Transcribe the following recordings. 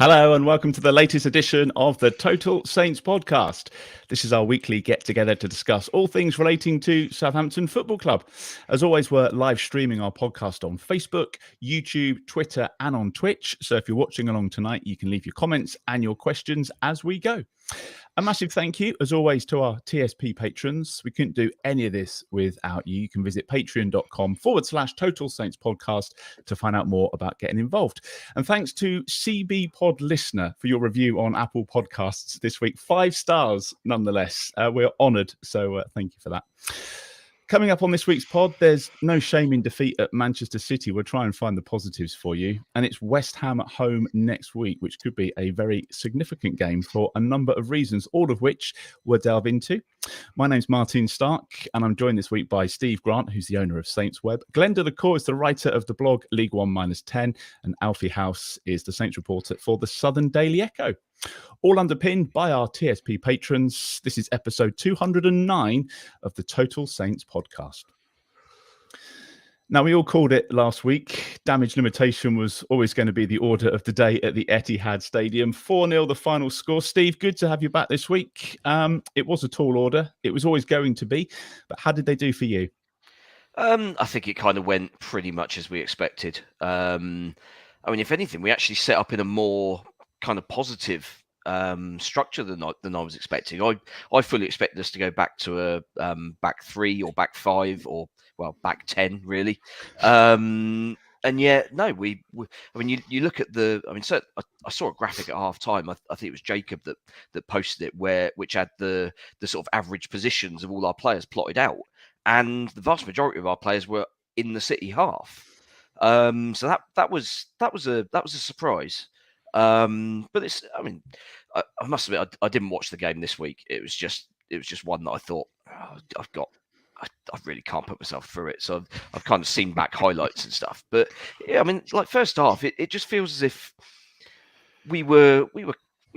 Hello and welcome to the latest edition of the Total Saints podcast. This is our weekly get-together to discuss all things relating to Southampton Football Club. As always, we're live streaming our podcast on Facebook, YouTube, Twitter and on Twitch. So if you're watching along tonight, you can leave your comments and your questions as we go. A massive thank you, as always, to our TSP patrons. We couldn't do any of this without you. You can visit patreon.com/Total Saints podcast to find out more about getting involved. And thanks to CB Pod Listener for your review on Apple Podcasts this week. 5 stars, nonetheless. We're honoured, so thank you for that. Coming up on this week's pod, there's no shame in defeat at Manchester City. We'll try and find the positives for you. And it's West Ham at home next week, which could be a very significant game for a number of reasons, all of which we'll delve into. My name's Martin Stark, and I'm joined this week by Steve Grant, who's the owner of Saints Web. Glenn Delacour is the writer of the blog League One -10, and Alfie House is the Saints reporter for the Southern Daily Echo. All underpinned by our TSP patrons. This is episode 209 of the Total Saints podcast. Now, we all called it last week. Damage limitation was always going to be the order of the day at the Etihad Stadium. 4-0 the final score. Steve, good to have you back this week. It was a tall order. It was always going to be. But how did they do for you? I think it kind of went pretty much as we expected. If anything, we actually set up in a more kind of positive structure than I was expecting. I fully expected us to go back to a back 3 or back 5 or back 10 really. And yet no, you look at so I saw a graphic at half time. I think it was Jacob that posted it which had the sort of average positions of all our players plotted out, and the vast majority of our players were in the City half. So that was a surprise. But it's, I must admit, I didn't watch the game this week. It was just one that I thought, I really can't put myself through it. So I've kind of seen back highlights and stuff. But yeah, first half, it just feels as if we were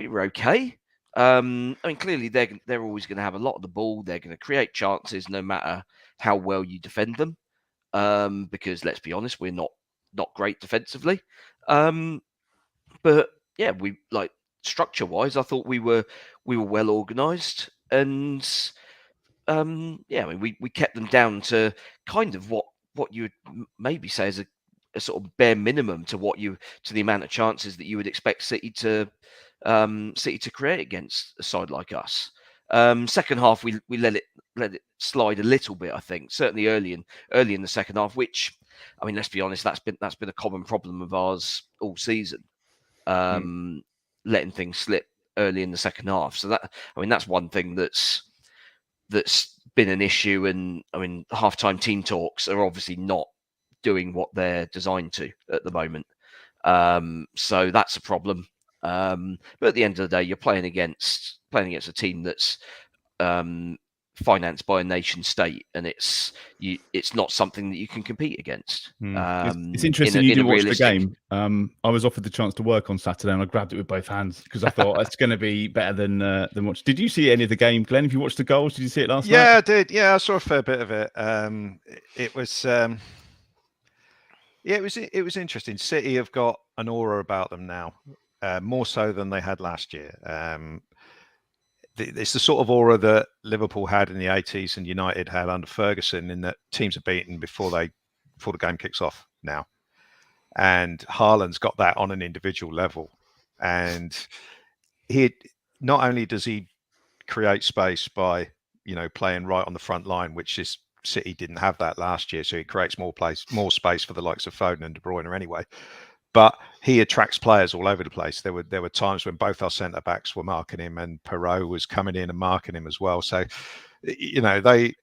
okay. Clearly they're always going to have a lot of the ball. They're going to create chances no matter how well you defend them. Because let's be honest, we're not great defensively. But yeah, structure-wise, I thought we were well organised, and we kept them down to kind of what you would maybe say is a sort of bare minimum to the amount of chances that you would expect City to create against a side like us. Second half, we let it slide a little bit. I think certainly early in the second half, which let's be honest, that's been a common problem of ours all season. Letting things slip early in the second half. So that's one thing that's been an issue. And halftime team talks are obviously not doing what they're designed to at the moment. So that's a problem. But at the end of the day, you're playing against a team that's financed by a nation state, and it's not something that you can compete against. It's interesting you didn't watch the game. I was offered the chance to work on Saturday, and I grabbed it with both hands because I thought it's going to be better than watch. Did you see any of the game, Glenn? Have you watched the goals? Did you see it last night? Yeah, I did. Yeah, I saw a fair bit of it. It was it was interesting. City have got an aura about them now, more so than they had last year. It's the sort of aura that Liverpool had in the 80s and United had under Ferguson, in that teams are beaten before the game kicks off now. And Haaland's got that on an individual level. And not only does he create space by, playing right on the front line, which is City didn't have that last year. So he creates more space for the likes of Foden and De Bruyne anyway. But he attracts players all over the place. There were times when both our centre backs were marking him, and Perrault was coming in and marking him as well. So, they've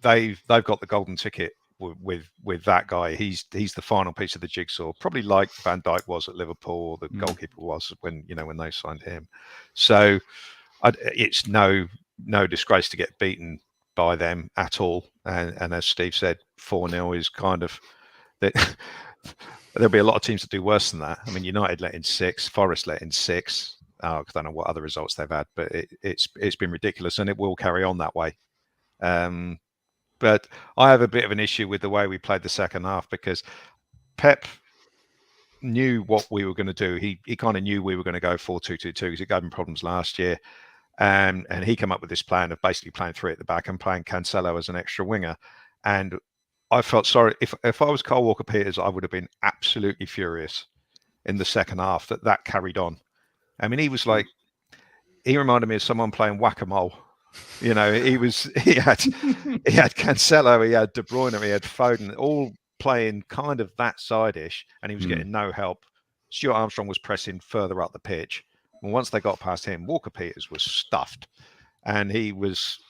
got the golden ticket with that guy. He's the final piece of the jigsaw, probably like Van Dijk was at Liverpool, or the goalkeeper was when they signed him. So it's no disgrace to get beaten by them at all. And as Steve said, 4-0 is kind of that. There'll be a lot of teams that do worse than that. United let in 6, Forest let in 6. I don't know what other results they've had, but it's been ridiculous, and it will carry on that way. But I have a bit of an issue with the way we played the second half, because Pep knew what we were going to do. He kind of knew we were going to go 4-2-2-2 because it gave him problems last year. And he came up with this plan of basically playing 3 at the back and playing Cancelo as an extra winger. And I felt sorry. If I was Kyle Walker-Peters, I would have been absolutely furious in the second half that carried on. I mean, he was like, he reminded me of someone playing whack-a-mole. He had Cancelo, he had De Bruyne, he had Foden, all playing kind of that side-ish, and he was getting no help. Stuart Armstrong was pressing further up the pitch. And once they got past him, Walker-Peters was stuffed. And he was,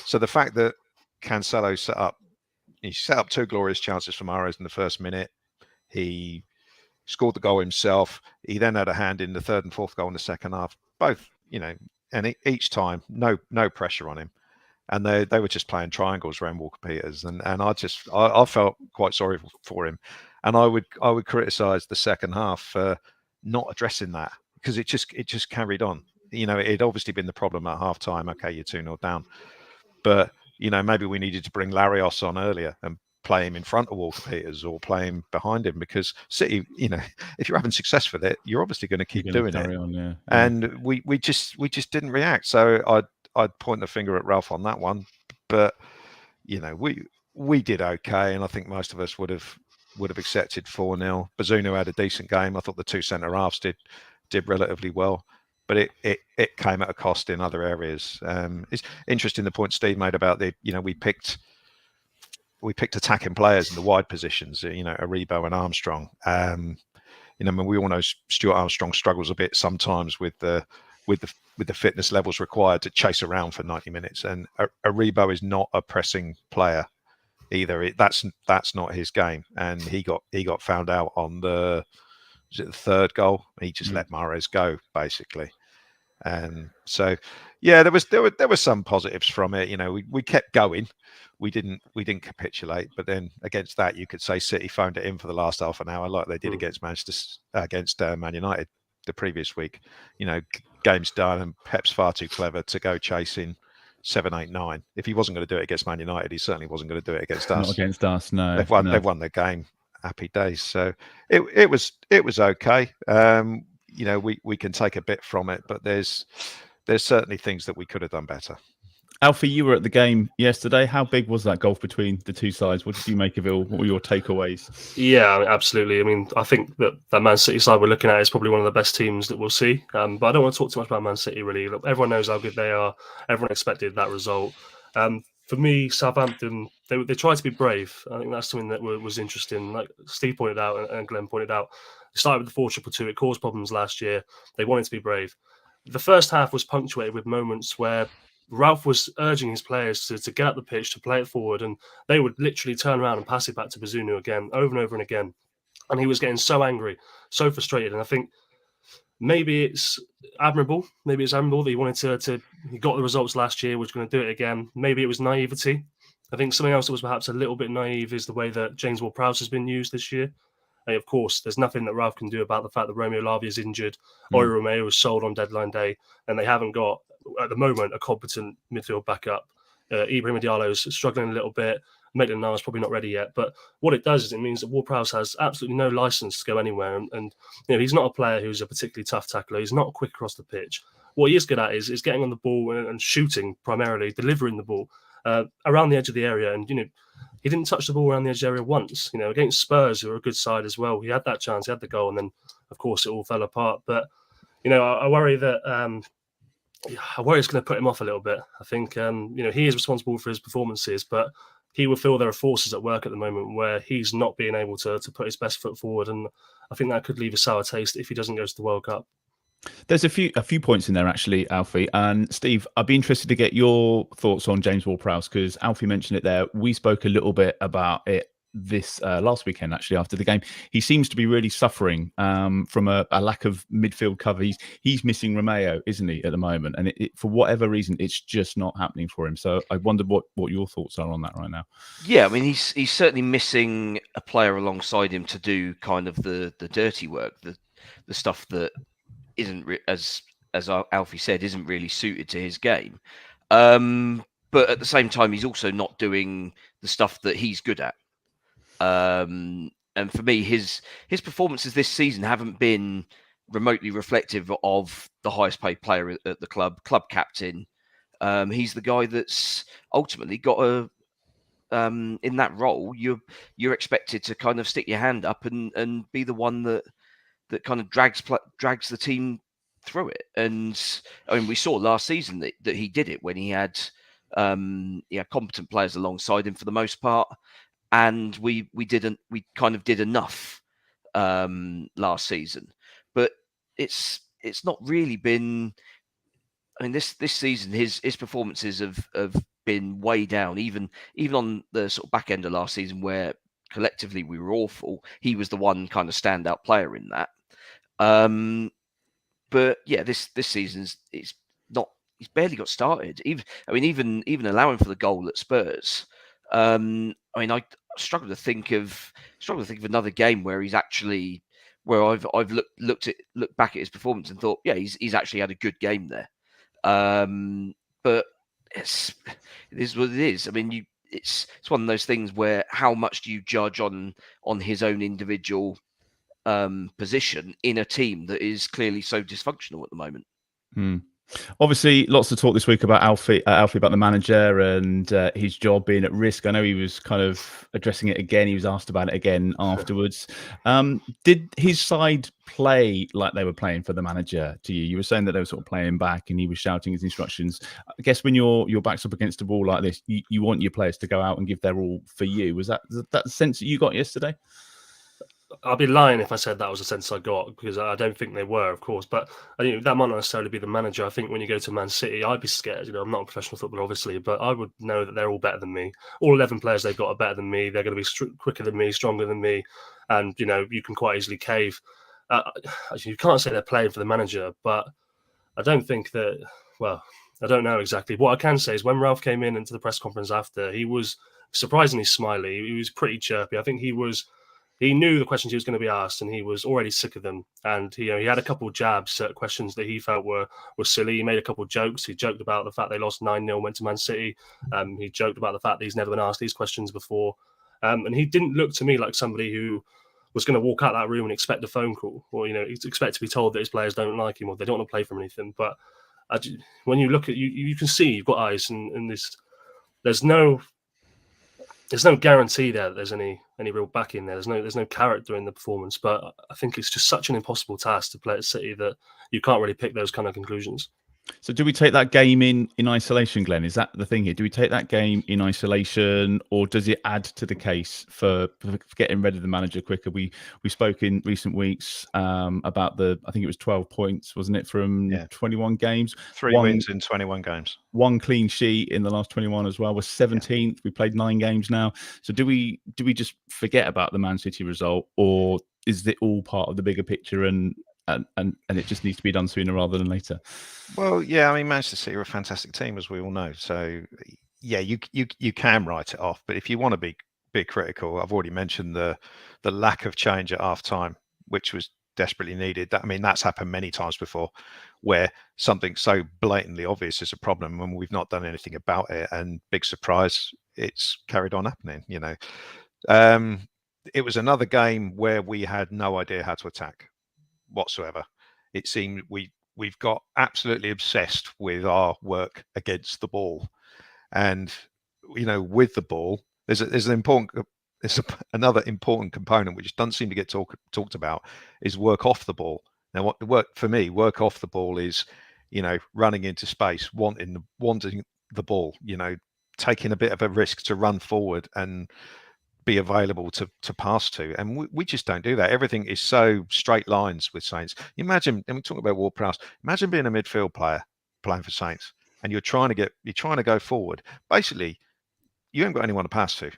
so the fact that Cancelo set up 2 glorious chances for Mahrez in the first minute. He scored the goal himself. He then had a hand in the 3rd and 4th goal in the second half. Both, and each time, no pressure on him. And they were just playing triangles around Walker-Peters. And I felt quite sorry for him. And I would criticise the second half for not addressing that, because it just carried on. It'd obviously been the problem at half time. Okay, you're 2-0 down. But, maybe we needed to bring Larios on earlier and play him in front of Walker-Peters or play him behind him, because City, if you're having success with it, you're obviously going to keep doing it. Yeah. And we just didn't react. So I'd point the finger at Ralph on that one. But, we did okay. And I think most of us would have accepted 4-0. Bazunu had a decent game. I thought the 2 centre halves did relatively well, but it came at a cost in other areas. It's interesting the point Steve made about we picked attacking players in the wide positions. Aribo and Armstrong. We all know Stuart Armstrong struggles a bit sometimes with the fitness levels required to chase around for 90 minutes, and Aribo is not a pressing player either. That's not his game, and he got found out on the 3rd goal. He just let Mahrez go basically, and so there were some positives from it. We kept going. We didn't capitulate, but then against that, you could say City phoned it in for the last half an hour, like they did against Man United the previous week. Game's done, and Pep's far too clever to go chasing 7, 8, 9. If he wasn't going to do it against Man United, he certainly wasn't going to do it against us. Not against us, no. They've won their game. Happy days. So it was okay. We can take a bit from it, but there's certainly things that we could have done better. Alfie, you were at the game yesterday. How big was that gulf between the two sides? What did you make of it? What were your takeaways? Yeah, absolutely. I mean, I think that Man City side we're looking at is probably one of the best teams that we'll see. But I don't want to talk too much about Man City, really. Look, everyone knows how good they are. Everyone expected that result. For me, Southampton, they tried to be brave. I think that's something that was interesting. Like Steve pointed out and Glenn pointed out, they started with the 4-2-2. It caused problems last year. They wanted to be brave. The first half was punctuated with moments where Ralph was urging his players to get up the pitch, to play it forward, and they would literally turn around and pass it back to Bazunu again, over and over and again. And he was getting so angry, so frustrated. And I think maybe it's admirable. Maybe it's admirable that he wanted he got the results last year, was going to do it again. Maybe it was naivety. I think something else that was perhaps a little bit naive is the way that James Ward-Prowse has been used this year. And of course, there's nothing that Ralph can do about the fact that Romeo Lavia is injured. Ori Romeo was sold on deadline day, and they haven't got, at the moment, a competent midfield backup. Ibrahim Diallo's struggling a little bit. Maitland-Niles probably not ready yet. But what it does is it means that Ward-Prowse has absolutely no license to go anywhere. And he's not a player who's a particularly tough tackler. He's not quick across the pitch. What he is good at is getting on the ball and shooting primarily, delivering the ball around the edge of the area. And, he didn't touch the ball around the edge of the area once. Against Spurs, who are a good side as well, he had that chance, he had the goal, and then, of course, it all fell apart. But, I worry that I worry it's going to put him off a little bit. I think, he is responsible for his performances, but he will feel there are forces at work at the moment where he's not being able to put his best foot forward. And I think that could leave a sour taste if he doesn't go to the World Cup. There's a few points in there, actually, Alfie. And Steve, I'd be interested to get your thoughts on James Ward-Prowse, because Alfie mentioned it there. We spoke a little bit about it this last weekend, actually, after the game. He seems to be really suffering from a lack of midfield cover. He's missing Romeo, isn't he, at the moment? And for whatever reason, it's just not happening for him. So I wondered what your thoughts are on that right now. Yeah, I mean, he's certainly missing a player alongside him to do kind of the dirty work, the stuff that isn't as Alfie said, isn't really suited to his game. But at the same time, he's also not doing the stuff that he's good at. And and for me, his performances this season haven't been remotely reflective of the highest paid player at the club captain. He's the guy that's ultimately got a in that role. You're expected to kind of stick your hand up and be the one that kind of drags the team through it. And I mean, we saw last season that he did it when he had competent players alongside him for the most part, and we kind of did enough last season. But it's not really been. I mean, this season, his performances have been way down. Even on the sort of back end of last season, where collectively we were awful, he was the one kind of standout player in that. But yeah, this season's it's not. He's barely got started. Even allowing for the goal at Spurs. I mean, I struggle to think of another game where he's actually I've looked back at his performance and thought, yeah, he's actually had a good game there. But it is what it is. I mean, it's one of those things where how much do you judge on his own individual position in a team that is clearly so dysfunctional at the moment. Obviously, lots to talk this week about Alfie about the manager and his job being at risk. I know he was kind of addressing it again. He was asked about it again afterwards. Did his side play like they were playing for the manager to you? You were saying that they were sort of playing back and he was shouting his instructions. I guess when your back's up against a wall like this, you want your players to go out and give their all for you. Was that the sense that you got yesterday? I'd be lying if I said that was the sense I got, because I don't think they were, of course. But I think that might not necessarily be the manager. I think when you go to Man City, I'd be scared. I'm not a professional footballer, obviously, but I would know that they're all better than me. All 11 players they've got are better than me. They're going to be quicker than me, stronger than me, and you can quite easily cave. You can't say they're playing for the manager, but I don't think that. Well, I don't know exactly. What I can say is when Ralph came into the press conference after, he was surprisingly smiley. He was pretty chirpy. I think he knew the questions he was going to be asked, and he was already sick of them. And he had a couple of jabs at questions that he felt were silly. He made a couple of jokes. He joked about the fact they lost 9-0, went to Man City. He joked about the fact that he's never been asked these questions before. And he didn't look to me like somebody who was going to walk out that room and expect a phone call, or expect to be told that his players don't like him or they don't want to play for him or anything. But when you look at you can see you've got eyes, and there's no guarantee there that there's any real back in there. There's no character in the performance, but I think it's just such an impossible task to play at City that you can't really pick those kind of conclusions. So do we take that game in isolation, Glenn? Is that the thing here? Do we take that game in isolation, or does it add to the case for getting rid of the manager quicker? We spoke in recent weeks about I think it was 12 points, wasn't it, from 21 games? 3 wins in 21 games. 1 clean sheet in the last 21 as well. We're 17th. We played 9 games now. So do we just forget about the Man City result, or is it all part of the bigger picture and it just needs to be done sooner rather than later? Well, yeah, I mean, Manchester City are a fantastic team, as we all know. So, yeah, you can write it off. But if you want to be critical, I've already mentioned the lack of change at half time, which was desperately needed. That's happened many times before, where something so blatantly obvious is a problem when we've not done anything about it. And big surprise, it's carried on happening. It was another game where we had no idea how to attack whatsoever. It seemed we've got absolutely obsessed with our work against the ball, and with the ball there's another important component which doesn't seem to get talked about, is work off the ball. Now, what the work off the ball is, running into space, wanting the ball, taking a bit of a risk to run forward and be available to pass to, and we just don't do that. Everything is so straight lines with Saints. Imagine, and we talk about Ward-Prowse, imagine being a midfield player playing for Saints, and you're trying to go forward. Basically, you haven't got anyone to pass to.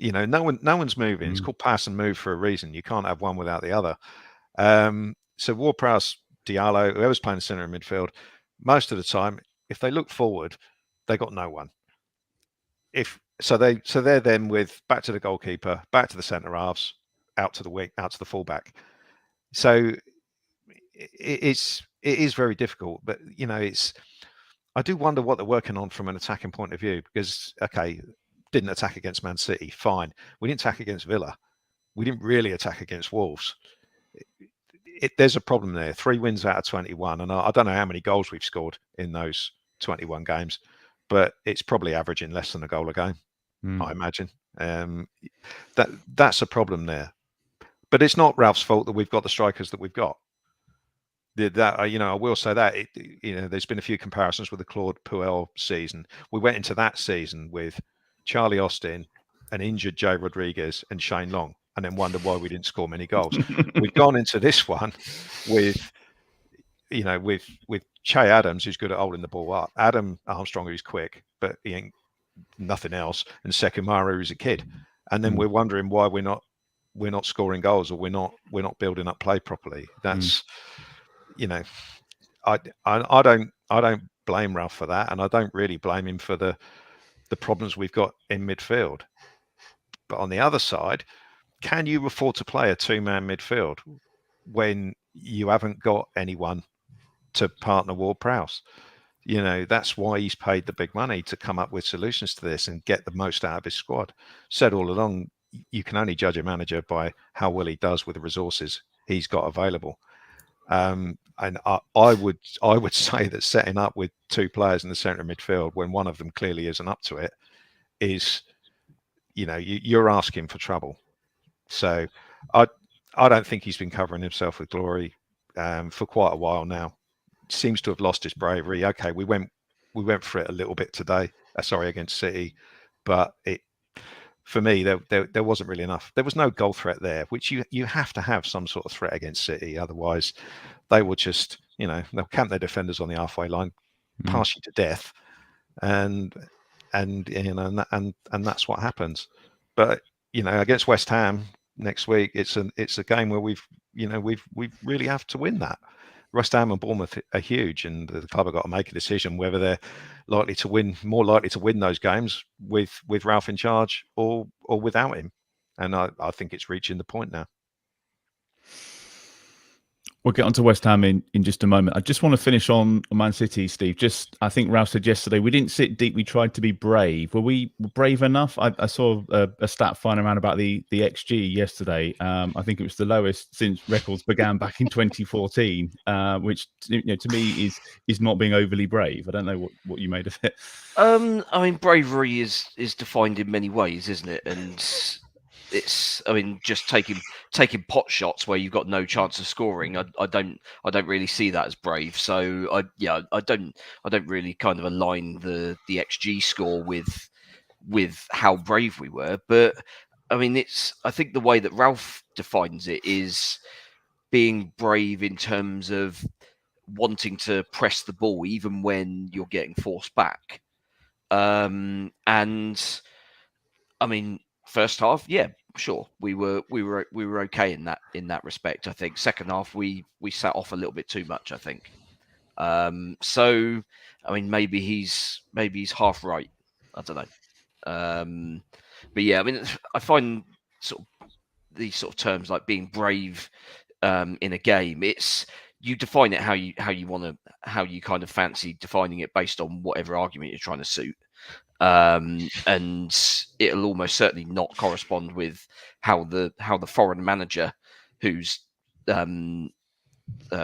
No one's moving. It's called pass and move for a reason. You can't have one without the other. So Ward-Prowse, Diallo, whoever's playing the centre of midfield, most of the time, if they look forward, they got no one. They're then with back to the goalkeeper, back to the centre halves, out to the wing, out to the fullback. So it is very difficult, but I do wonder what they're working on from an attacking point of view, because didn't attack against Man City, fine. We didn't attack against Villa. we didn't really attack against Wolves. There's a problem there. 3 wins out of 21, and I don't know how many goals we've scored in those 21 games, but it's probably averaging less than a goal a game, I imagine. That's a problem there. But it's not Ralph's fault that we've got the strikers that we've got. I will say that there's been a few comparisons with the Claude Puel season. We went into that season with Charlie Austin, an injured Joe Rodriguez, and Shane Long, and then wondered why we didn't score many goals. We've gone into this one with Che Adams, who's good at holding the ball up, Adam Armstrong, who's quick, but he ain't nothing else, and Sekimaru, who's a kid, and then we're wondering why we're not scoring goals, or we're not building up play properly. That's I don't blame Ralph for that, and I don't really blame him for the problems we've got in midfield. But on the other side, can you afford to play a 2-man midfield when you haven't got anyone to partner Ward-Prowse? That's why he's paid the big money, to come up with solutions to this and get the most out of his squad. Said all along, you can only judge a manager by how well he does with the resources he's got available. And I would say that setting up with 2 players in the centre of midfield when one of them clearly isn't up to it is, you're asking for trouble. So I don't think he's been covering himself with glory for quite a while now. Seems to have lost his bravery. Okay, we went for it a little bit today. Against City, but for me there wasn't really enough. There was no goal threat there, which you have to have some sort of threat against City. Otherwise, they will just they'll camp their defenders on the halfway line, pass you to death, and that's what happens. But against West Ham next week, it's a game where we really have to win that. West Ham and Bournemouth are huge, and the club have got to make a decision whether they're more likely to win those games with Ralph in charge or without him. And I think it's reaching the point now. We'll get on to West Ham in just a moment. I just want to finish on Man City, Steve. I think Ralph said yesterday, we didn't sit deep, we tried to be brave. Were we brave enough? I saw a stat flying around about the XG yesterday. I think it was the lowest since records began back in 2014, which to me is not being overly brave. I don't know what you made of it. Bravery is defined in many ways, isn't it? And it's, just taking pot shots where you've got no chance of scoring. I don't really see that as brave. So I don't really kind of align the XG score with how brave we were. But I think the way that Ralph defines it is being brave in terms of wanting to press the ball even when you're getting forced back. First half, yeah, sure, we were okay in that respect. I think second half we sat off a little bit too much, I think. Maybe he's half right. I don't know. But yeah, I find these sort of terms like being brave in a game. It's, you define it how you kind of fancy defining it based on whatever argument you're trying to suit. And it'll almost certainly not correspond with how the foreign manager, whose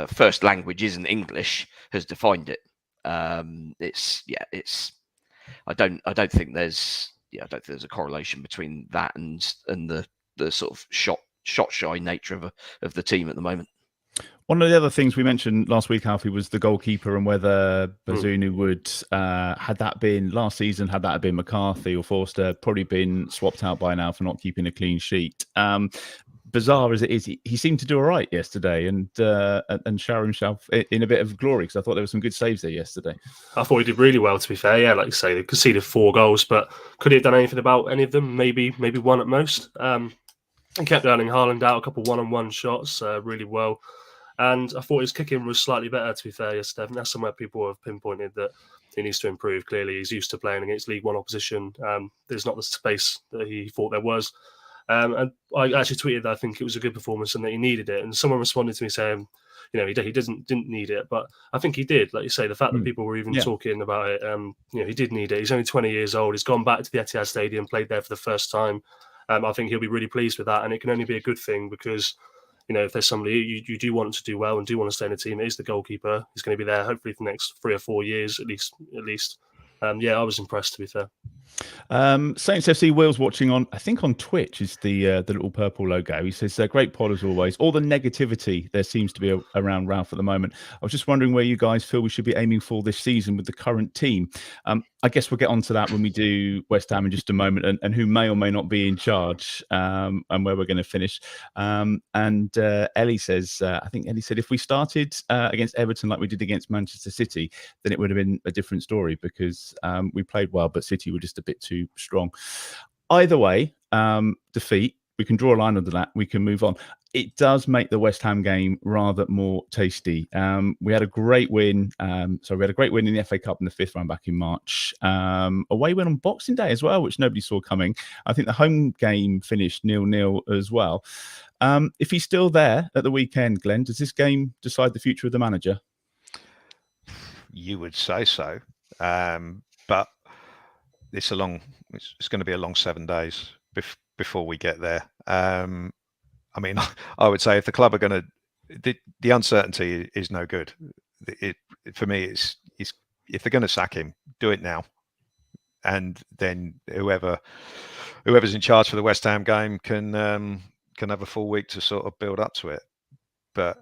first language isn't English, has defined it. I don't think there's a correlation between that and the sort of shot shy nature of the team at the moment. One of the other things we mentioned last week, Alfie, was the goalkeeper and whether Bazunu would, had that been last season, had that been McCarthy or Forster, probably been swapped out by now for not keeping a clean sheet. Bizarre as it is, he seemed to do all right yesterday and shower himself in a bit of glory, because I thought there were some good saves there yesterday. I thought he did really well, to be fair. Yeah, like you say, they conceded 4 goals, but could he have done anything about any of them? Maybe one at most. He kept Erling Haaland out, a couple one-on-one shots really well. And I thought his kicking was slightly better, to be fair, yesterday. I think that's somewhere people have pinpointed that he needs to improve. Clearly, he's used to playing against League One opposition. There's not the space that he thought there was. And I actually tweeted that I think it was a good performance and that he needed it. And someone responded to me saying, he didn't need it, but I think he did. Like you say, the fact that people were even talking about it, he did need it. He's only 20 years old. He's gone back to the Etihad Stadium, played there for the first time. I think he'll be really pleased with that, and it can only be a good thing because, if there's somebody you do want to do well and do want to stay in the team, it is the goalkeeper. He's going to be there hopefully for the next 3 or 4 years at least. I was impressed, to be fair. Saints FC Will's watching on, I think on Twitch is the little purple logo. He says, great pod as always. All the negativity there seems to be around Ralph at the moment. I was just wondering where you guys feel we should be aiming for this season with the current team. I guess we'll get onto that when we do West Ham in just a moment, and who may or may not be in charge, and where we're going to finish. Ellie says, I think Ellie said, if we started against Everton like we did against Manchester City, then it would have been a different story because we played well, but City were just a bit too strong. Either way, defeat, we can draw a line under that. We can move on. It does make the West Ham game rather more tasty. We had a great win. We had a great win in the FA Cup in the 5th round back in March. Away win on Boxing Day as well, which nobody saw coming. I think the home game finished 0-0 as well. If he's still there at the weekend, Glenn, does this game decide the future of the manager? You would say so, but it's going to be a long 7 days before we get there. I would say if the club are going to, the uncertainty is no good. For me, it's if they're going to sack him, do it now, and then whoever's in charge for the West Ham game can have a full week to sort of build up to it. But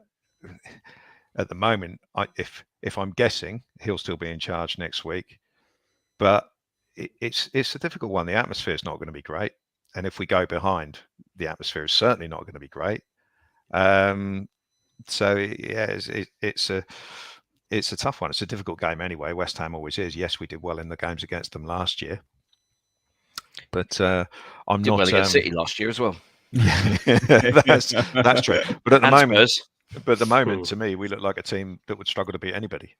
at the moment, if I'm guessing, he'll still be in charge next week. But it's a difficult one. The atmosphere is not going to be great. And if we go behind, the atmosphere is certainly not going to be great. It's a tough one. It's a difficult game anyway. West Ham always is. Yes, we did well in the games against them last year, but I'm did not well against City last year as well. that's true. But at the Spurs. moment, to me, we look like a team that would struggle to beat anybody,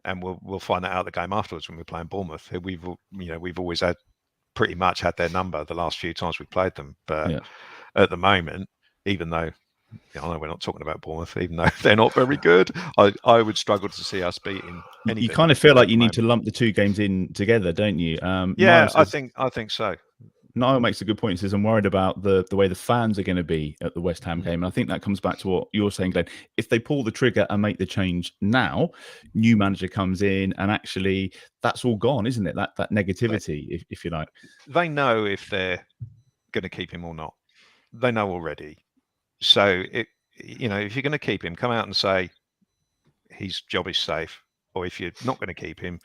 and we'll find that out the game afterwards when we're playing Bournemouth. We've always had pretty much had their number the last few times we played them. But at the moment, even though I know we're not talking about Bournemouth, even though they're not very good, I would struggle to see us beating anything. You kind of feel like you need to lump the two games in together, don't you? I think so. Niall makes a good point. He says, I'm worried about the way the fans are going to be at the West Ham game. And I think that comes back to what you're saying, Glenn. If they pull the trigger and make the change now, new manager comes in and actually that's all gone, isn't it? That negativity, if you like. They know if they're going to keep him or not. They know already. So, if you're going to keep him, come out and say his job is safe. Or if you're not going to keep him,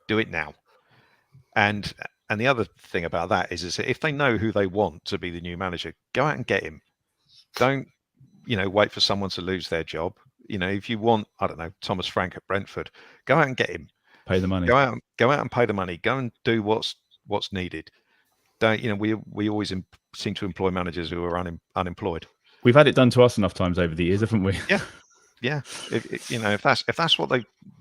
do it now. And the other thing about that is that if they know who they want to be the new manager, go out and get him. Don't, wait for someone to lose their job. If you want, I don't know, Thomas Frank at Brentford, go out and get him. Pay the money. Go out and pay the money. Go and do what's needed. Don't, we always seem to employ managers who are unemployed. We've had it done to us enough times over the years, haven't we? Yeah. If that's what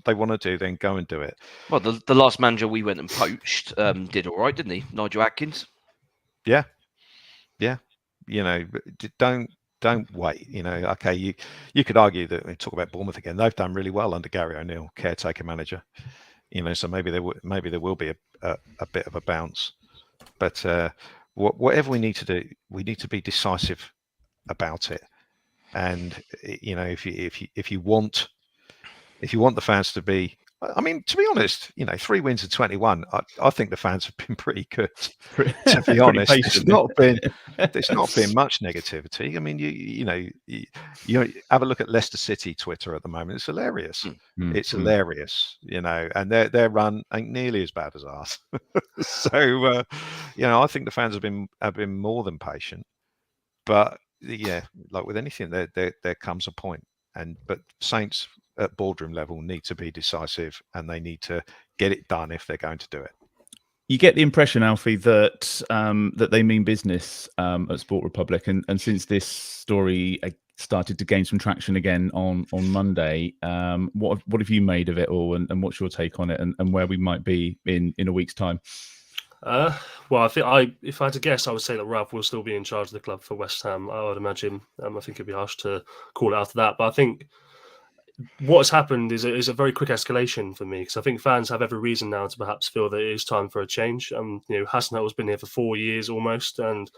they want to do, then go and do it. Well, the last manager we went and poached did all right, didn't he? Nigel Atkins. Yeah. Don't wait. Okay, you could argue that we talk about Bournemouth again. They've done really well under Gary O'Neill, caretaker manager. So maybe there will be a bit of a bounce. But whatever we need to do, we need to be decisive about it. And if you want the fans to be, to be honest, 3 wins in 21, I think the fans have been pretty good. To be honest, it's not been much negativity. You have a look at Leicester City Twitter at the moment. It's hilarious. It's hilarious, and their run ain't nearly as bad as ours. So, I think the fans have been more than patient, but. Like with anything, there comes a point, but Saints at boardroom level need to be decisive, and they need to get it done if they're going to do it. You get the impression, Alfie, that that they mean business at Sport Republic, and since this story started to gain some traction again on Monday, what have you made of it all, and what's your take on it, and where we might be in a week's time? Well, I think if I had to guess, I would say that Ralph will still be in charge of the club for West Ham. I would imagine. I think it'd be harsh to call it after that, but I think what's happened is a very quick escalation for me, because I think fans have every reason now to perhaps feel that it is time for a change. Hasenhüttl's been here for 4 years almost, and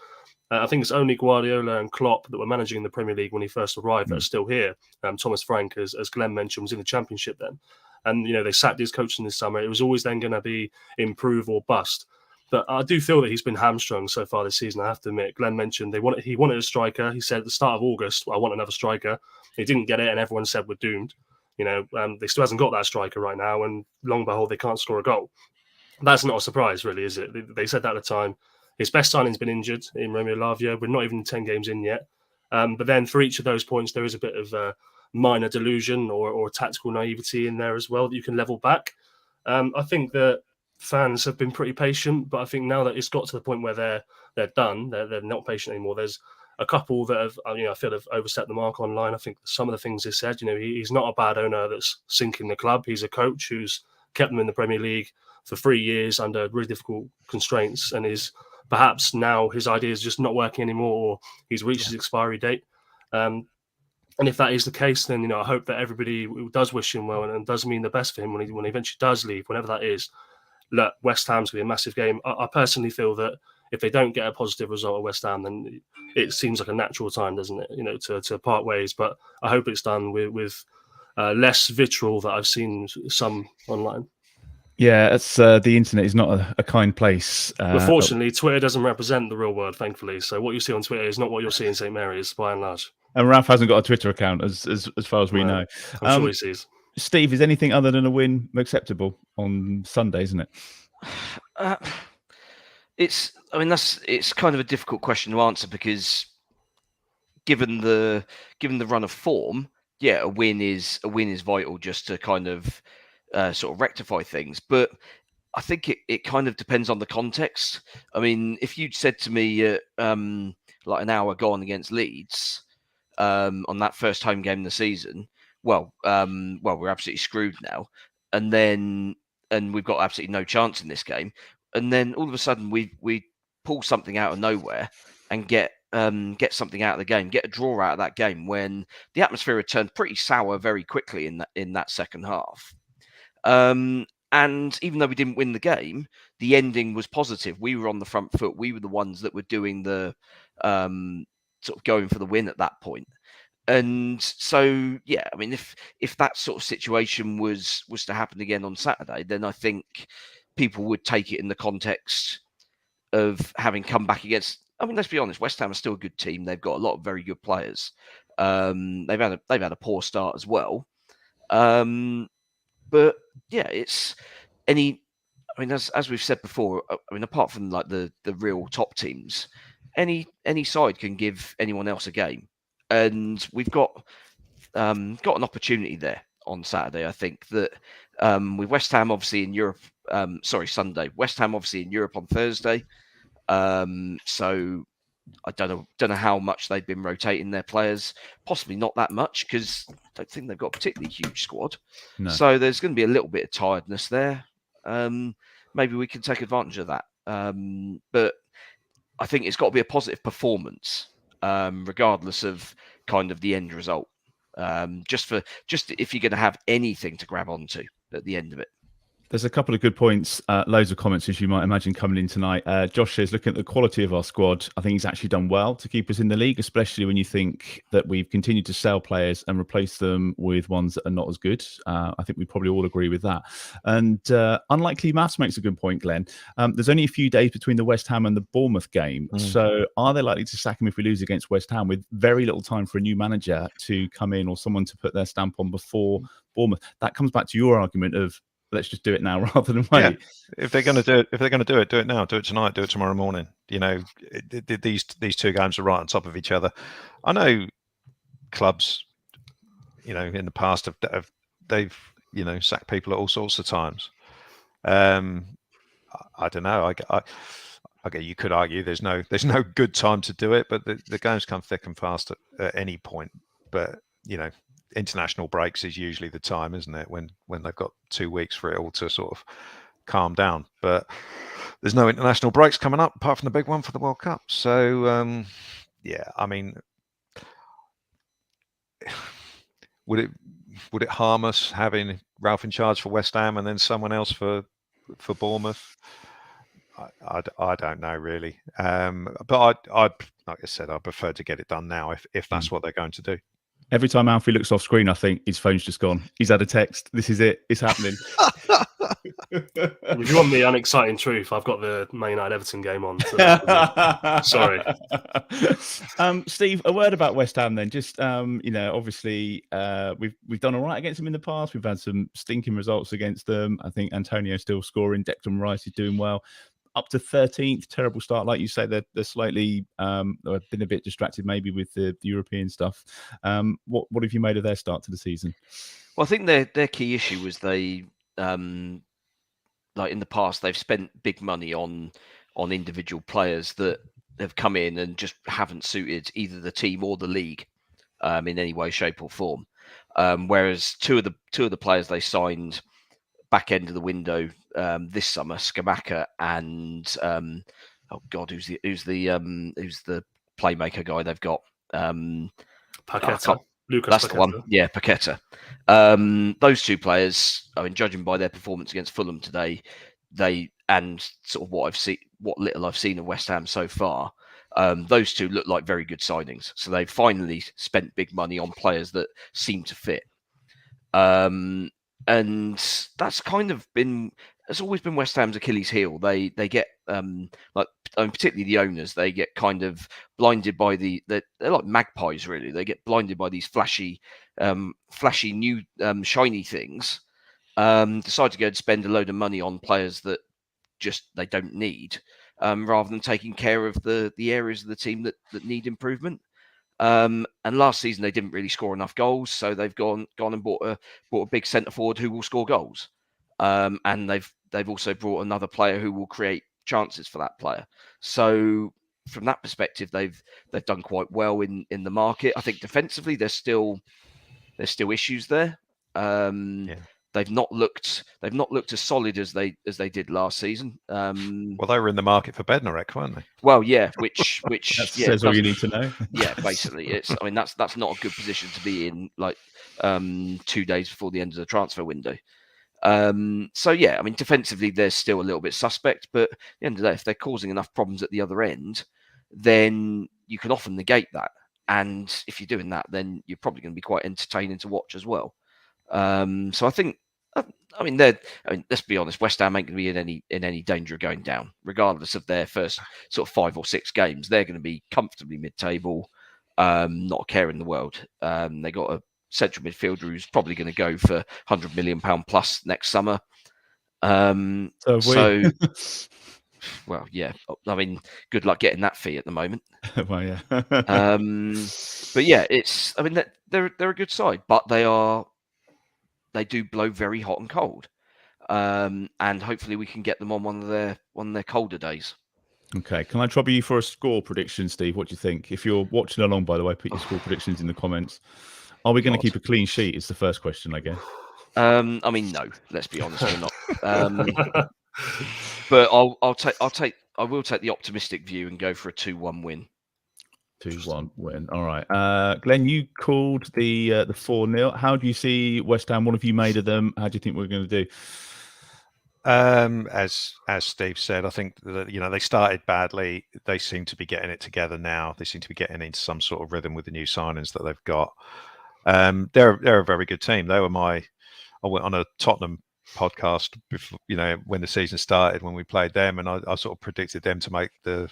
I think it's only Guardiola and Klopp that were managing the Premier League when he first arrived that are still here. Thomas Frank, as Glenn mentioned, was in the Championship then. And, they sacked his coach in this summer. It was always then going to be improve or bust. But I do feel that he's been hamstrung so far this season, I have to admit. Glenn mentioned he wanted a striker. He said at the start of August, I want another striker. He didn't get it, and everyone said we're doomed. They still hasn't got that striker right now, and long and behold, they can't score a goal. That's not a surprise, really, is it? They said that at the time. His best signing's been injured in Romeo Lavia. We're not even 10 games in yet. But then for each of those points, there is a bit of minor delusion or tactical naivety in there as well that you can level back. I think that fans have been pretty patient, but I think now that it's got to the point where they're done, they're not patient anymore. There's a couple that have, I feel have overstepped the mark online. I think some of the things they said, he's not a bad owner that's sinking the club. He's a coach who's kept them in the Premier League for 3 years under really difficult constraints, and is perhaps now his idea is just not working anymore, or he's reached his expiry date. And if that is the case, then I hope that everybody does wish him well and does mean the best for him when he eventually does leave, whenever that is. Look, West Ham's going to be a massive game. I personally feel that if they don't get a positive result at West Ham, then it seems like a natural time, doesn't it? To part ways. But I hope it's done with less vitriol that I've seen some online. Yeah, it's the internet is not a kind place. But fortunately, Twitter doesn't represent the real world, thankfully. So what you see on Twitter is not what you'll see in St Mary's, by and large. And Ralph hasn't got a Twitter account, as far as we know. I'm sure he sees. Steve, is anything other than a win acceptable on Sunday, isn't it? It's kind of a difficult question to answer, because given the run of form, a win is vital just to kind of sort of rectify things. But I think it kind of depends on the context. I mean, if you'd said to me like an hour gone against Leeds on that first home game of the season, well, we're absolutely screwed now, and we've got absolutely no chance in this game, and then all of a sudden we pull something out of nowhere and get something out of the game, get a draw out of that game, when the atmosphere had turned pretty sour very quickly in that second half. And even though we didn't win the game, the ending was positive. We were on the front foot. We were the ones that were doing the sort of going for the win at that point. And so, I mean, if that sort of situation was to happen again on Saturday, then I think people would take it in the context of having come back against. I mean, let's be honest, West Ham are still a good team. They've got a lot of very good players. They've had a poor start as well. But it's any. I mean, as we've said before, I mean, apart from like the real top teams, any side can give anyone else a game, and we've got an opportunity there on Saturday. I think that with West Ham obviously in Europe. Sunday. West Ham obviously in Europe on Thursday. So I don't know how much they've been rotating their players. Possibly not that much, because I don't think they've got a particularly huge squad. No. So there's going to be a little bit of tiredness there. Maybe we can take advantage of that. But I think it's got to be a positive performance, regardless of kind of the end result. Just if you're going to have anything to grab onto at the end of it. There's a couple of good points, loads of comments, as you might imagine, coming in tonight. Josh says, looking at the quality of our squad, I think he's actually done well to keep us in the league, especially when you think that we've continued to sell players and replace them with ones that are not as good. I think we probably all agree with that. And Unlikely Maths makes a good point, Glenn. There's only a few days between the West Ham and the Bournemouth game. So are they likely to sack him if we lose against West Ham, with very little time for a new manager to come in or someone to put their stamp on before Bournemouth? That comes back to your argument of, let's just do it now rather than wait. Yeah. If they're going to do it, do it now. Do it tonight. Do it tomorrow morning. These two games are right on top of each other. I know clubs, in the past they've sacked people at all sorts of times. I don't know. Okay, you could argue there's no good time to do it, but the games come thick and fast at any point. But international breaks is usually the time, isn't it, when they've got 2 weeks for it all to sort of calm down. But there's no international breaks coming up apart from the big one for the World Cup. So I mean, would it would it harm us having Ralph in charge for West Ham and then someone else for Bournemouth? I don't know really. But I like I said, I prefer to get it done now if that's what they're going to do. Every time Alfie looks off screen, I think his phone's just gone. He's had a text. This is it. It's happening. If you want the unexciting truth, I've got the Man United Everton game on. Sorry. Steve, a word about West Ham then. Just obviously we've done all right against them in the past. We've had some stinking results against them. I think Antonio's still scoring. Declan Rice is doing well. Up to 13th, terrible start. Like you say, they're slightly been a bit distracted maybe with the European stuff. What have you made of their start to the season? Well, I think their key issue was they like in the past they've spent big money on individual players that have come in and just haven't suited either the team or the league in any way, shape, or form. Whereas two of the players they signed back end of the window this summer, Scamacca and who's the playmaker guy they've got? Paqueta. Lucas That's Paqueta. the one. Yeah, Paqueta. Those two players, I mean, judging by their performance against Fulham today, and sort of what little I've seen of West Ham so far, those two look like very good signings. So they've finally spent big money on players that seem to fit. And that's kind of has always been West Ham's Achilles heel. They get particularly the owners, they get kind of blinded by they're like magpies really. They get blinded by these flashy new shiny things. Decide to go and spend a load of money on players that just they don't need, rather than taking care of the areas of the team that need improvement. And last season they didn't really score enough goals, so they've gone and bought a big centre forward who will score goals. And they've also brought another player who will create chances for that player. So from that perspective, they've done quite well in the market. I think defensively there's still issues there. They've not looked as solid as they did last season. Well, they were in the market for Bednarek, weren't they? Well, yeah, which that says all you need to know. Yeah, basically, I mean that's not a good position to be in. Like 2 days before the end of the transfer window. So yeah, I mean defensively they're still a little bit suspect, but at the end of the day, if they're causing enough problems at the other end, then you can often negate that. And if you're doing that, then you're probably going to be quite entertaining to watch as well. So I think, let's be honest, West Ham ain't going to be in any danger of going down, regardless of their first sort of 5 or 6 games. They're going to be comfortably mid-table, not a care in the world. They got a central midfielder who's probably going to go for £100 million plus next summer. Well, yeah. I mean, good luck getting that fee at the moment. Well, yeah. But yeah, they're a good side, but they do blow very hot and cold, and hopefully we can get them on one of their colder days. Okay, can I trouble you for a score prediction, Steve? What do you think? If you're watching along, by the way, put your score predictions in the comments. Are we going to keep a clean sheet? Is the first question, I guess. I mean, no. Let's be honest, we're not. But I will take the optimistic view and go for a 2-1 win. 2-1 win. All right. Glenn, you called the 4-0. How do you see West Ham? What have you made of them? How do you think we're going to do? As Steve said, I think that, they started badly. They seem to be getting it together now. They seem to be getting into some sort of rhythm with the new signings that they've got. They're a very good team. I went on a Tottenham podcast before, when the season started, when we played them, and I sort of predicted them to make to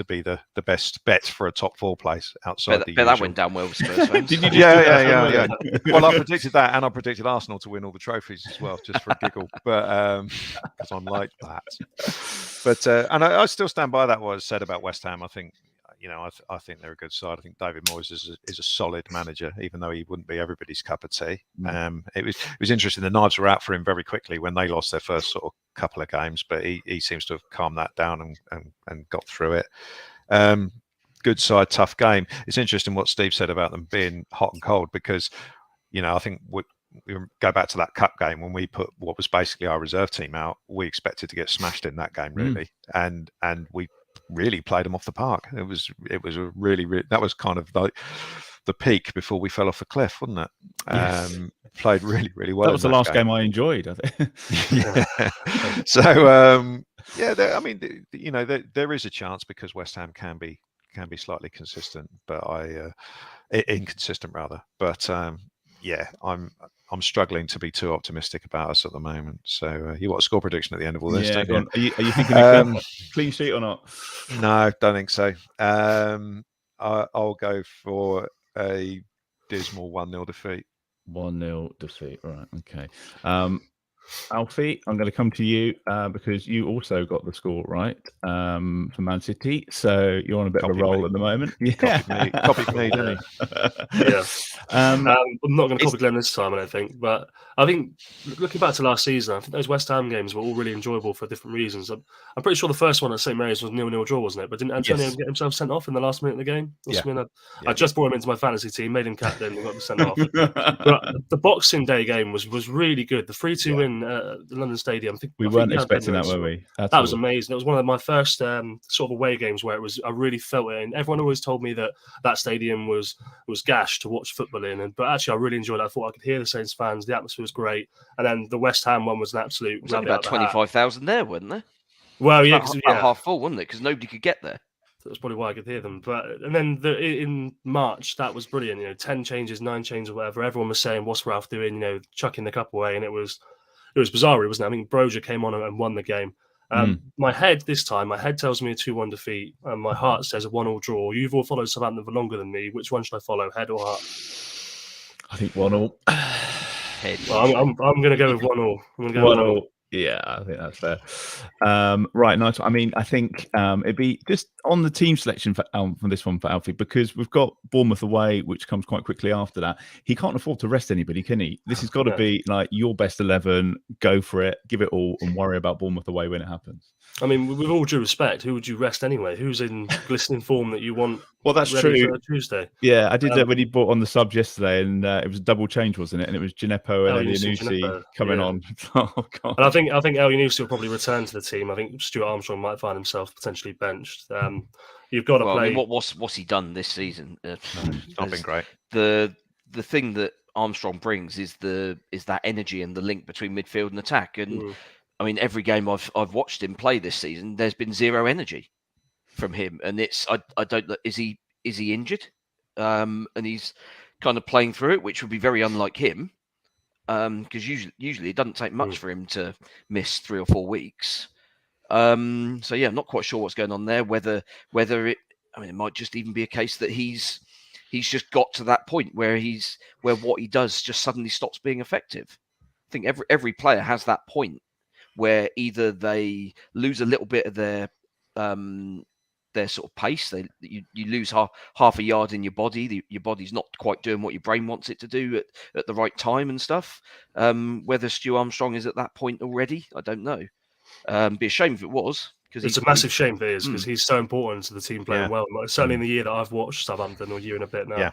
be the best bet for a top 4 place outside the usual. That went down well with Spurs fans. Did you yeah. Well, I predicted that, and I predicted Arsenal to win all the trophies as well, just for a giggle, but because I'm like that. But and I still stand by that what I said about West Ham. I think I think they're a good side. I think David Moyes is a solid manager, even though he wouldn't be everybody's cup of tea. It was interesting. The knives were out for him very quickly when they lost their first sort of couple of games, but he seems to have calmed that down and got through it. Good side, tough game. It's interesting what Steve said about them being hot and cold, because I think we go back to that cup game when we put what was basically our reserve team out. We expected to get smashed in that game, really, and we really played them off the park. It was a really that was kind of like the peak before we fell off the cliff, wasn't it? Yes. Played really, really well. That was the last game I enjoyed, I think. Yeah. So there is a chance because West Ham can be slightly consistent, but inconsistent rather. But I'm struggling to be too optimistic about us at the moment. So you want a score prediction at the end of all this? Yeah, don't you? Are you thinking a clean sheet or not? No, don't think so. I'll go for a dismal 1-0 defeat. 1-0 defeat. Right. Okay. Alfie, I'm going to come to you because you also got the score right for Man City. So you're on a bit of a roll at the moment. Yeah. Copied me, didn't he? Yeah. I'm not going to copy Glenn this time, I don't think. But I think looking back to last season, I think those West Ham games were all really enjoyable for different reasons. I'm pretty sure the first one at St Mary's was 0-0 draw, wasn't it? But didn't Antonio get himself sent off in the last minute of the game? I just brought him into my fantasy team, made him captain, and got him sent off. But the Boxing Day game was really good. The 3-2 win at the London Stadium. We weren't expecting that, were we? That was amazing. It was one of my first sort of away games where I really felt it. And everyone always told me that stadium was gash to watch football in. But actually, I really enjoyed it. I thought I could hear the Saints fans. The atmosphere was great. And then the West Ham one was an absolute. There was about 25,000 there, wasn't there? Well, yeah, about half full, wasn't it? Because nobody could get there. That's probably why I could hear them. And then in March, that was brilliant. 10 changes, 9 changes, or whatever. Everyone was saying, "What's Ralph doing?" Chucking the cup away, and it was bizarre, wasn't it? I mean, Broja came on and won the game. My head tells me a 2-1 defeat, and my heart says a 1-1 draw. You've all followed Southampton for longer than me. Which one should I follow, head or heart? I think 1-1. Head. Well, I'm going to go with 1-1. I'm going to go 1-1. Yeah, I think that's fair. Right, nice. I mean, I think it'd be just on the team selection for this one for Alfie, because we've got Bournemouth away, which comes quite quickly after that. He can't afford to rest anybody, can he? This has got to be like your best 11. Go for it, give it all, and worry about Bournemouth away when it happens. I mean, with all due respect, who would you rest anyway? Who's in glistening form that you want? Well, that's true. For Tuesday. Yeah, I did that when he brought on the sub yesterday, and it was a double change, wasn't it? And it was Gineppo and Elyounoussi coming on. Oh God! And I think Elyounoussi will probably return to the team. I think Stuart Armstrong might find himself potentially benched. You've got to play. I mean, what's he done this season? It's not been great. The thing that Armstrong brings is that energy and the link between midfield and attack. And I mean, every game I've watched him play this season, there's been zero energy from him, and I don't know, is he injured? And he's kind of playing through it, which would be very unlike him, because usually it doesn't take much for him to miss 3 or 4 weeks. So yeah, I'm not quite sure what's going on there. Whether it might just even be a case that he's just got to that point where what he does just suddenly stops being effective. I think every player has that point where either they lose a little bit of their sort of pace. You lose half a yard in your body. Your body's not quite doing what your brain wants it to do at the right time and stuff. Whether Stu Armstrong is at that point already, I don't know. Be a shame if it was. It's a massive shame if it is, because he's so important to the team playing well. Certainly in the year that I've watched Southampton, or a year and a bit now. Yeah.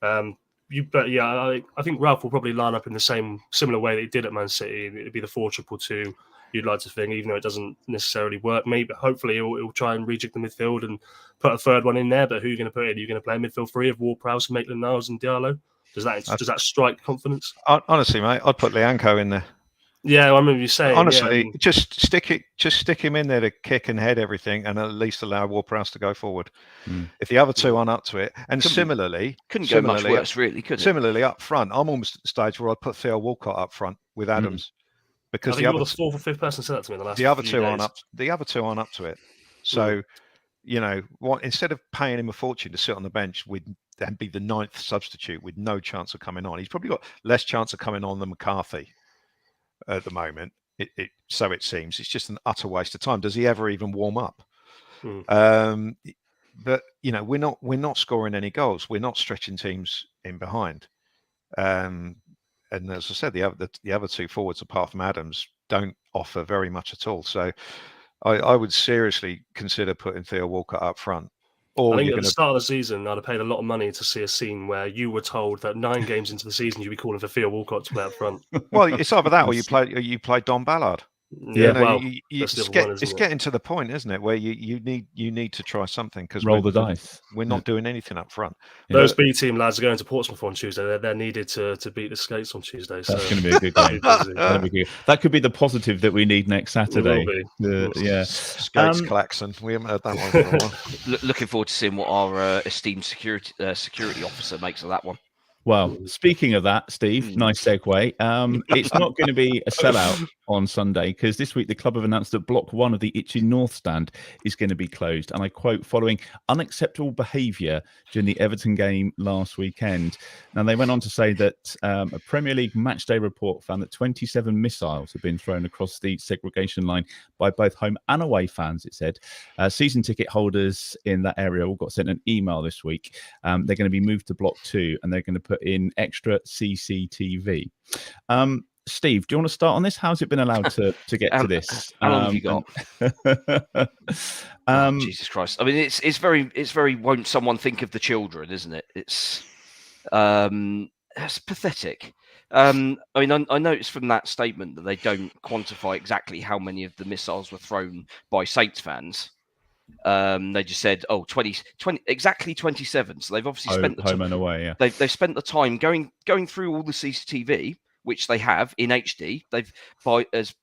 I think Ralph will probably line up in the similar way that he did at Man City. It'd be the 4-2-2. You'd like to think, even though it doesn't necessarily work. Maybe, hopefully, he'll try and rejig the midfield and put a third one in there. But who are you going to put in? Are you going to play a midfield 3 of Ward-Prowse, Maitland-Niles, and Diallo? Does that strike confidence? Honestly, mate, I'd put Lianco in there. Yeah, I remember you saying. Honestly, just stick him in there to kick and head everything, and at least allow Ward-Prowse to go forward. If the other two aren't up to it, and similarly, go much worse, really, could it? Similarly, up front, I'm almost at the stage where I'd put Theo Walcott up front with Adams. Because I think you're the 4th or 5th person said that to me in the last. The other two aren't up to it. So, instead of paying him a fortune to sit on the bench and be the 9th substitute with no chance of coming on, he's probably got less chance of coming on than McCarthy at the moment. So it seems. It's just an utter waste of time. Does he ever even warm up? But we're not scoring any goals. We're not stretching teams in behind. And as I said, the other two forwards, apart from Adams, don't offer very much at all. So I would seriously consider putting Theo Walcott up front. Or I think at the start of the season, I'd have paid a lot of money to see a scene where you were told that 9 games into the season, you'd be calling for Theo Walcott to play up front. Well, it's either that or you play Don Ballard. Yeah, well, it's getting to the point, isn't it, where you need to try something because roll the dice. We're not doing anything up front. Those B team lads are going to Portsmouth on Tuesday. They're needed to beat the Skates on Tuesday. That's going to be a good game. That could be the positive that we need next Saturday. Yeah, Skates klaxon. We haven't heard that one for a while. Looking forward to seeing what our esteemed security officer makes of that one. Well, speaking of that, Steve, nice segue. It's not going to be a sellout on Sunday because this week the club have announced that Block 1 of the Itchy North stand is going to be closed. And I quote, following unacceptable behaviour during the Everton game last weekend. Now, they went on to say that a Premier League matchday report found that 27 missiles have been thrown across the segregation line by both home and away fans, it said. Season ticket holders in that area all got sent an email this week. They're going to be moved to Block 2 and they're going to put in extra CCTV. Steve, do you want to start on this? How's it been allowed to get to this? How long have you got? Jesus Christ! I mean, it's very. Won't someone think of the children? Isn't it? It's pathetic. I mean, I noticed from that statement that they don't quantify exactly how many of the missiles were thrown by Saints fans. They just said, 20, exactly 27. So they've obviously spent the home and away. Yeah, they've spent the time going through all the CCTV, which they have in HD. They've as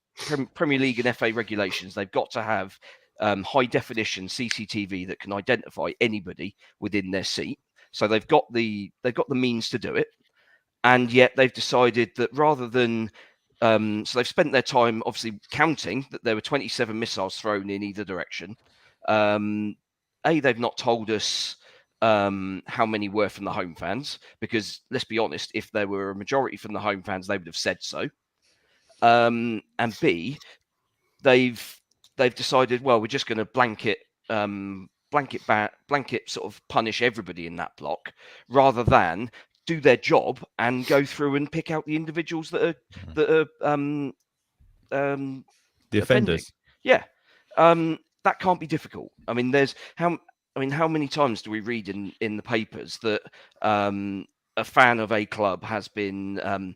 Premier League and FA regulations, they've got to have high definition CCTV that can identify anybody within their seat. So they've got the means to do it, and yet they've decided that rather than so they've spent their time obviously counting that there were 27 missiles thrown in either direction. They've not told us how many were from the home fans, because let's be honest, if there were a majority from the home fans, they would have said so. And B, they've decided, well, we're just going to blanket sort of punish everybody in that block, rather than do their job and go through and pick out the individuals that are the offenders. Yeah. That can't be difficult. I mean, how many times do we read in the papers that a fan of a club has been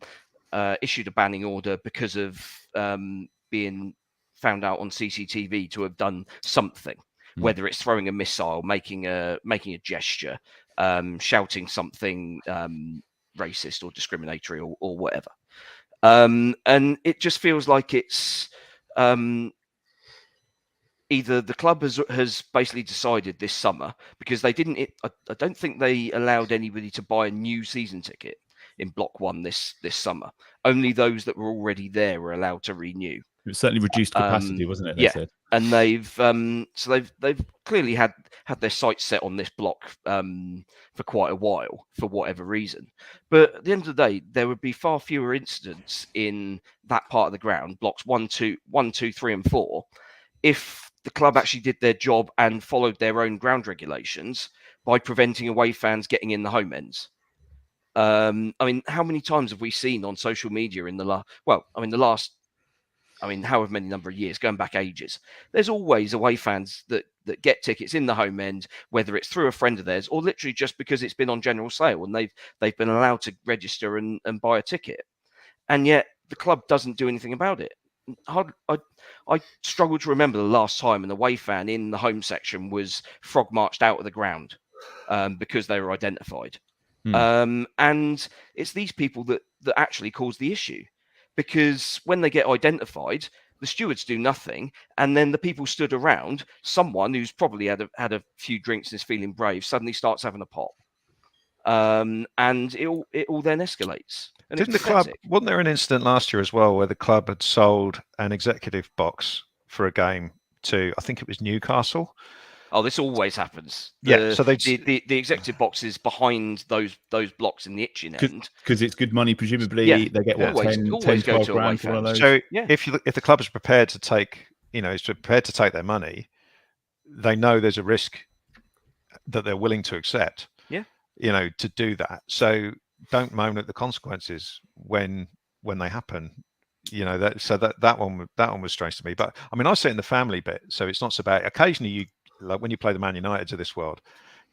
issued a banning order because of being found out on CCTV to have done something, whether it's throwing a missile, making a gesture, shouting something racist or discriminatory or whatever. And it just feels like it's either the club has basically decided this summer, because they didn't. I don't think they allowed anybody to buy a new season ticket in Block 1 this summer. Only those that were already there were allowed to renew. It was certainly reduced capacity, wasn't it? They said. And they've clearly had their sights set on this block for quite a while for whatever reason. But at the end of the day, there would be far fewer incidents in that part of the ground, blocks 1, 2, 3, and 4, if the club actually did their job and followed their own ground regulations by preventing away fans getting in the home ends. I mean, how many times have we seen on social media in the last however many number of years, going back ages, there's always away fans that get tickets in the home end, whether it's through a friend of theirs or literally just because it's been on general sale and they've been allowed to register and buy a ticket. And yet the club doesn't do anything about it. I struggle to remember the last time an away fan in the home section was frog marched out of the ground because they were identified. And it's these people that actually cause the issue, because when they get identified, the stewards do nothing, and then the people stood around, someone who's probably had a few drinks and is feeling brave suddenly starts having a pop, and it all then escalates. And didn't the club? Wasn't there an incident last year as well where the club had sold an executive box for a game to, I think it was Newcastle? Oh, this always happens. So the executive box is behind those blocks in the itching end, because it's good money. Presumably, they get what, 10, 12 grand for one of those. So if the club is prepared to take, their money, they know there's a risk that they're willing to accept. To do that. So don't moan at the consequences when they happen. That one was strange to me. But I mean, I sit in the family bit, so it's not so bad. Occasionally, like when you play the Man Uniteds of this world,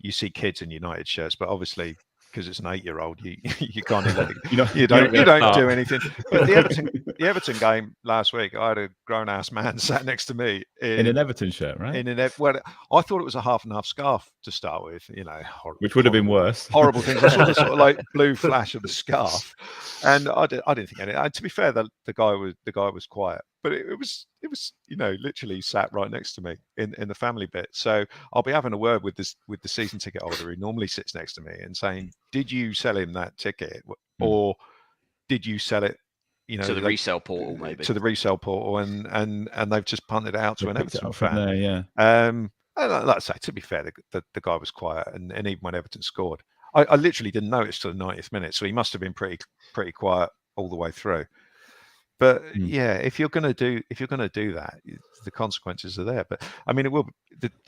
you see kids in United shirts, but obviously because it's an 8-year-old, you kind of let it, you don't do anything. But the Everton game last week, I had a grown-ass man sat next to me in an Everton shirt, right? Well, I thought it was a half and half scarf to start with, which would have been worse. Horrible things. I saw the sort of like blue flash of the scarf, and I didn't think anything. And to be fair, the guy was quiet, but it was literally sat right next to me in the family bit. So I'll be having a word with the season ticket holder who normally sits next to me and saying, did you sell him that ticket, or did you sell it to the resale portal, maybe to the resale portal, and they've just punted it out to an Everton fan. There, yeah. And like I say, to be fair, the guy was quiet, and even when Everton scored, I literally didn't notice till the 90th minute, so he must have been pretty quiet all the way through. But yeah, if you're going to do that, the consequences are there. But I mean, it will.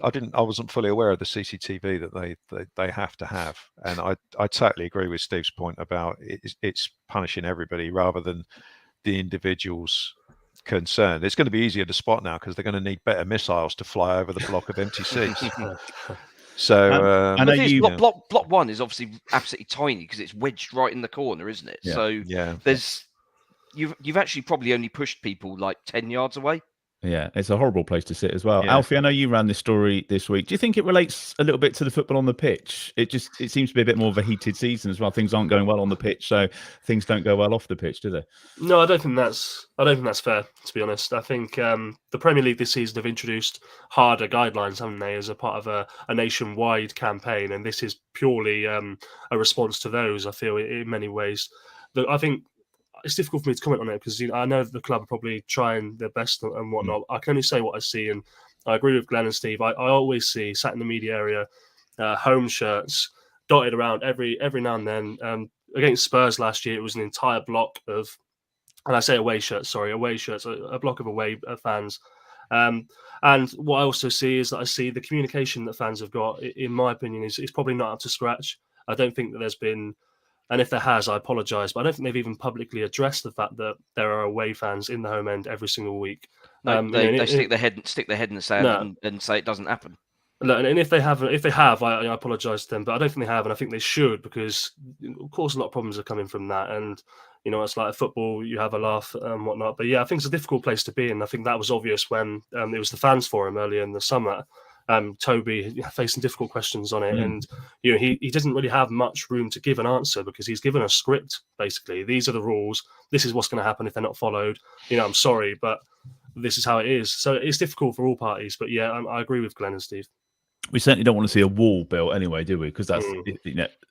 I wasn't fully aware of the CCTV that they have to have, and I totally agree with Steve's point about it's punishing everybody rather than the individuals concerned. It's going to be easier to spot now because they're going to need better missiles to fly over the block of empty seats. So I know block one is obviously absolutely tiny because it's wedged right in the corner, isn't it? Yeah. So yeah, there's you've actually probably only pushed people like 10 yards away. Yeah, it's a horrible place to sit as well. Yeah. Alfie, I know you ran this story this week. Do you think it relates a little bit to the football on the pitch? It seems to be a bit more of a heated season as well. Things aren't going well on the pitch, so things don't go well off the pitch, do they? No, I don't think that's fair, to be honest. I think the Premier League this season have introduced harder guidelines, haven't they, as a part of a nationwide campaign, and this is purely a response to those, I feel, in many ways. I think it's difficult for me to comment on it because I know the club are probably trying their best and whatnot. I can only say what I see, and I agree with Glenn and Steve. I always see, sat in the media area, home shirts dotted around every now and then. Against Spurs last year, it was an entire block of, and I say away shirts, a block of away fans. And what I also see is that I see the communication that fans have got, in my opinion, is probably not up to scratch. I don't think that there's been, and if there has, I apologise, but I don't think they've even publicly addressed the fact that there are away fans in the home end every single week. They stick their head in the sand and say it doesn't happen. And if they have, I apologise to them, but I don't think they have, and I think they should, because of course a lot of problems are coming from that. And it's like football, you have a laugh and whatnot. But yeah, I think it's a difficult place to be, and I think that was obvious when it was the fans forum earlier in the summer. Toby facing difficult questions on it, and he doesn't really have much room to give an answer because he's given a script. Basically, these are the rules. This is what's going to happen if they're not followed. I'm sorry, but this is how it is. So it's difficult for all parties. But yeah, I agree with Glenn and Steve. We certainly don't want to see a wall built anyway, do we? Because that's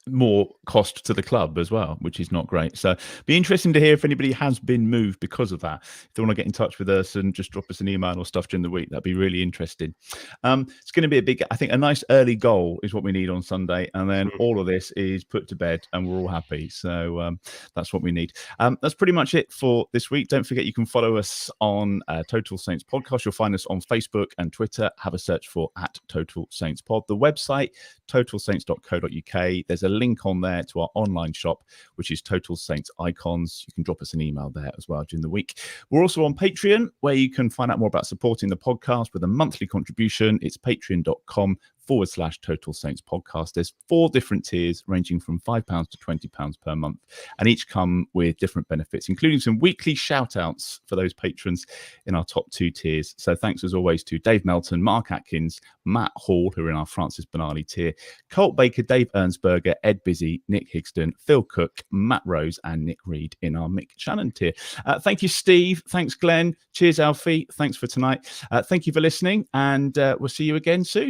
more cost to the club as well, which is not great. So be interesting to hear if anybody has been moved because of that. If they want to get in touch with us and just drop us an email or stuff during the week, that'd be really interesting. It's going to be a nice early goal is what we need on Sunday. And then all of this is put to bed and we're all happy. So that's what we need. That's pretty much it for this week. Don't forget you can follow us on Total Saints Podcast. You'll find us on Facebook and Twitter. Have a search for @TotalSaints Pod. The website, totalsaints.co.uk. There's a link on there to our online shop, which is Total Saints Icons. You can drop us an email there as well during the week. We're also on Patreon, where you can find out more about supporting the podcast with a monthly contribution. It's patreon.com/Total Saints Podcast. There's 4 different tiers ranging from £5 to £20 per month, and each come with different benefits, including some weekly shout outs for those patrons in our top 2 tiers. So thanks as always to Dave Melton, Mark Atkins, Matt Hall, who are in our Francis Benali tier, Colt Baker, Dave Ernsberger, Ed Busy, Nick Higston, Phil Cook, Matt Rose, and Nick Reed in our Mick Shannon tier. Thank you, Steve. Thanks, Glenn. Cheers, Alfie. Thanks for tonight. Thank you for listening, and we'll see you again soon.